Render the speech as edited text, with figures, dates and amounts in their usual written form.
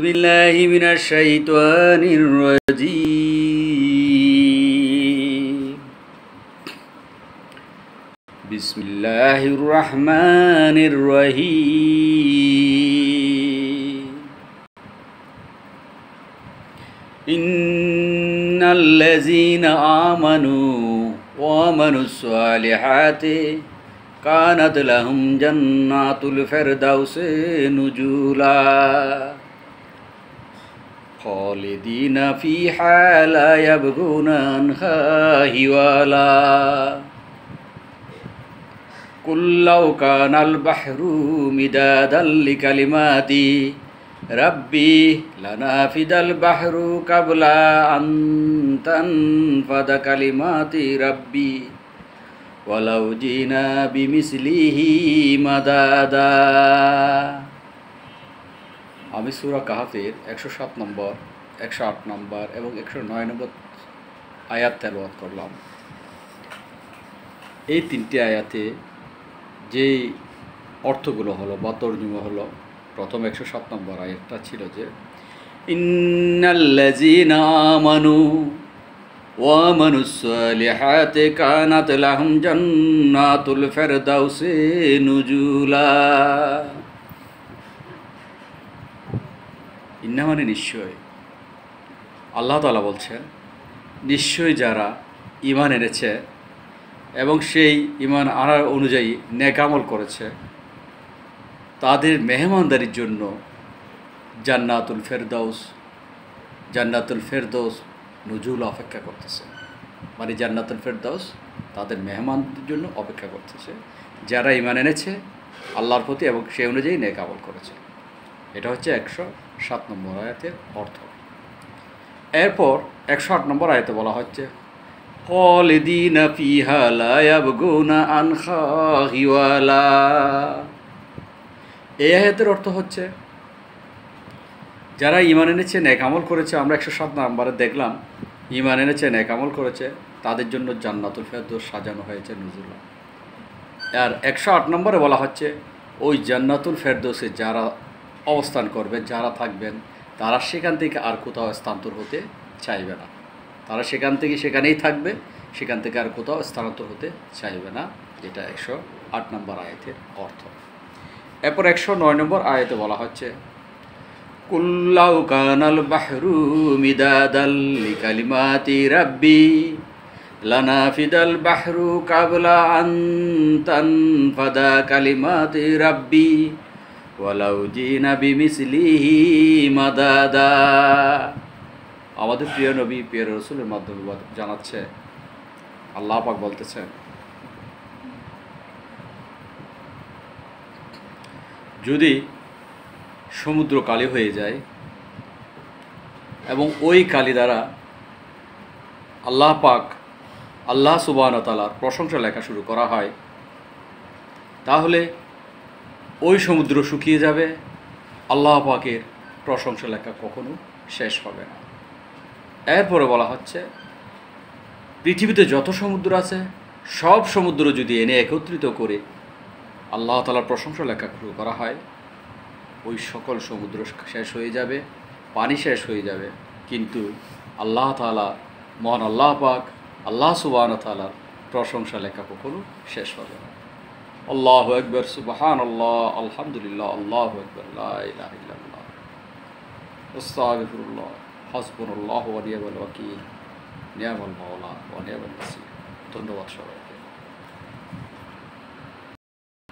بالله من الشيطان الرجيم بسم الله الرحمن الرحيم إن الذين آمنوا وعملوا الصالحات كانت لهم جنات الفردوس نزلا خالدين فيها لا يبغون عنها حولا قل لو كان البحر مدادا لكلمات ربي لنفد البحر قبل أن تنفد كلمات ربي ولو جئنا بمثله مددا। আমি সূরা কাহফের 107 নম্বর 108 নম্বর এবং 109 নম্বর আয়াত তেলাওয়াত করলাম। এই তিনটি আয়াতে যে অর্থগুলো হলো বা তরজমা হলো, প্রথম 107 নম্বর আয়াতটা ছিল যে ইন্নাল্লাযীনা আমানু ওয়া আমানুস সালিহাতি কানাত লাহুম জান্নাতুল ফিরদাউসি নুজুলা। ইন্না মানে নিশ্চয়, আল্লাহ তাআলা বলছেন নিশ্চয় যারা ঈমান এনেছে এবং সেই ঈমান আনার অনুযায়ী নেক আমল করেছে তাদের মেহমানদারির জন্য জান্নাতুল ফেরদৌস নুজুল অপেক্ষা করতেছে। মানে জান্নাতুল ফেরদৌস তাদের মেহমানদের জন্য অপেক্ষা করতেছে যারা ঈমান এনেছে আল্লাহর প্রতি এবং সেই অনুযায়ী নেক আমল করেছে। এটা হচ্ছে 107 নম্বর আয়াতের অর্থ। এরপর 108 নম্বর আয়াতে বলা হচ্ছে খালিদিনা ফিহা লা ইয়াবগুনা আনহা হিওয়ালা। এই আয়াতের অর্থ হচ্ছে যারা ঈমান এনেছে নেক আমল করেছে, আমরা 107 নম্বরে দেখলাম ঈমান এনেছে নেক আমল করেছে তাদের জন্য জান্নাতুল ফেরদৌস সাজানো হয়েছে নুজুলা। আর 108 নম্বরে বলা হচ্ছে ওই জান্নাতুল ফেরদৌসে যারা অবস্থান করবেন, যারা থাকবেন, তারা সেখান থেকে আর কোথাও স্থানান্তর হতে চাইবে না। তারা সেখান থেকে সেখানেই থাকবে, সেখান থেকে আর কোথাও স্থানান্তর হতে চাইবে না। এটা 108 নম্বর আয়াতের অর্থ। এরপর 109 নম্বর আয়াতে বলা হচ্ছে কুল লাউ কানাল বাহরু মিদাদাল লিকালিমাতি রাব্বি লানাফিদাল বাহরু কাবলা আন তানফাদা কালিমাতি রাব্বি ওয়ালাউ জিনা বিমিসলিহি মাদাদা। আমাদের প্রিয় নবী প্রিয় রাসূলের মাধ্যমে জানাচ্ছে, আল্লাহ পাক বলতেছেন যদি সমুদ্র কালি হয়ে যায় এবং ওই কালি দ্বারা আল্লাহ সুবহানাহু ওয়া তাআলার প্রশংসা লেখা শুরু করা হয়, তাহলে ওই সমুদ্র শুকিয়ে যাবে, আল্লাহ পাকের প্রশংসা লেখা কখনো শেষ হবে না। এরপরে বলা হচ্ছে পৃথিবীতে যত সমুদ্র আছে সব সমুদ্র যদি এনে একত্রিত করে আল্লাহ তাআলার প্রশংসা লেখা শুরু করা হয়, ওই সকল সমুদ্র শেষ হয়ে যাবে, পানি শেষ হয়ে যাবে, কিন্তু আল্লাহ তাআলা মহান আল্লাহ পাক আল্লাহ সুবহানাহু ওয়া তাআলার প্রশংসা লেখা কখনো শেষ হবে না। আল্লাহু আকবার, সুবহানাল্লাহ, আলহামদুলিল্লাহ, আল্লাহু আকবার, লা ইলাহা ইল্লাল্লাহ, আস্তাগফিরুল্লাহ, হাসবুনাল্লাহু ওয়া নি'মাল ওয়াকিল, নি'মাল মাওলা ওয়া নি'মান নাসির। ধন্যবাদ সবাইকে।